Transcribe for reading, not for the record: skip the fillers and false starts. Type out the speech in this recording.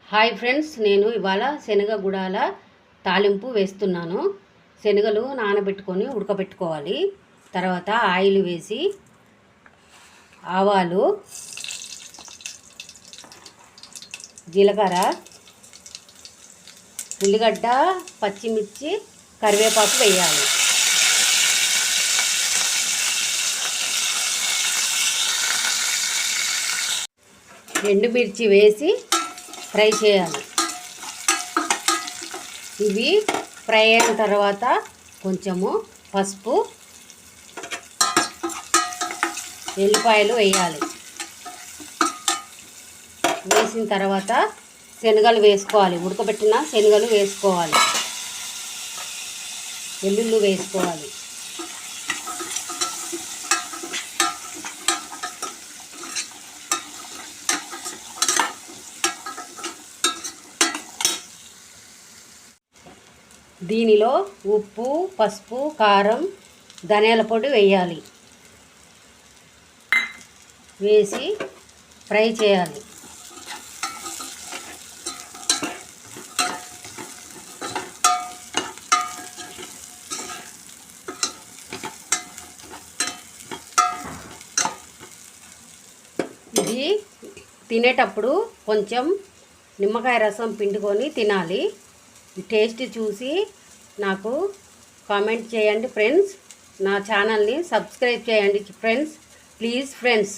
Hi friends, నేను ఇవాళ శనగ గుడాల తాలింపు వేస్తున్నాను. శనగలు నానబెట్టుకొని ఉడకబెట్టుకోవాలి. తర్వాత ఆయిల్ వేసి ఆవాలు, జీలకర్ర, ఉల్లిగడ్డ, పచ్చిమిర్చి, కరివేపాకు వేయాలి. ఎండుమిర్చి వేసి ఫ్రై చేయాలి. ఇవి ఫ్రై అయిన తర్వాత కొంచెము పసుపు, ఎల్లిపాయలు వేయాలి. వేసిన తర్వాత శనగలు వేసుకోవాలి. ఉడకబెట్టిన శనగలు వేసుకోవాలి. వెల్లుల్లి వేసుకోవాలి. దీనిలో ఉప్పు, పసుపు, కారం, ధనియాల పొడి వేయాలి. వేసి ఫ్రై చేయాలి. ఇది తినేటప్పుడు కొంచెం నిమ్మకాయ రసం పిండుకొని తినాలి. టేస్ట్ చూసి నాకు కామెంట్ చేయండి ఫ్రెండ్స్. నా ఛానల్ని సబ్స్క్రైబ్ చేయండి ఫ్రెండ్స్. Please friends.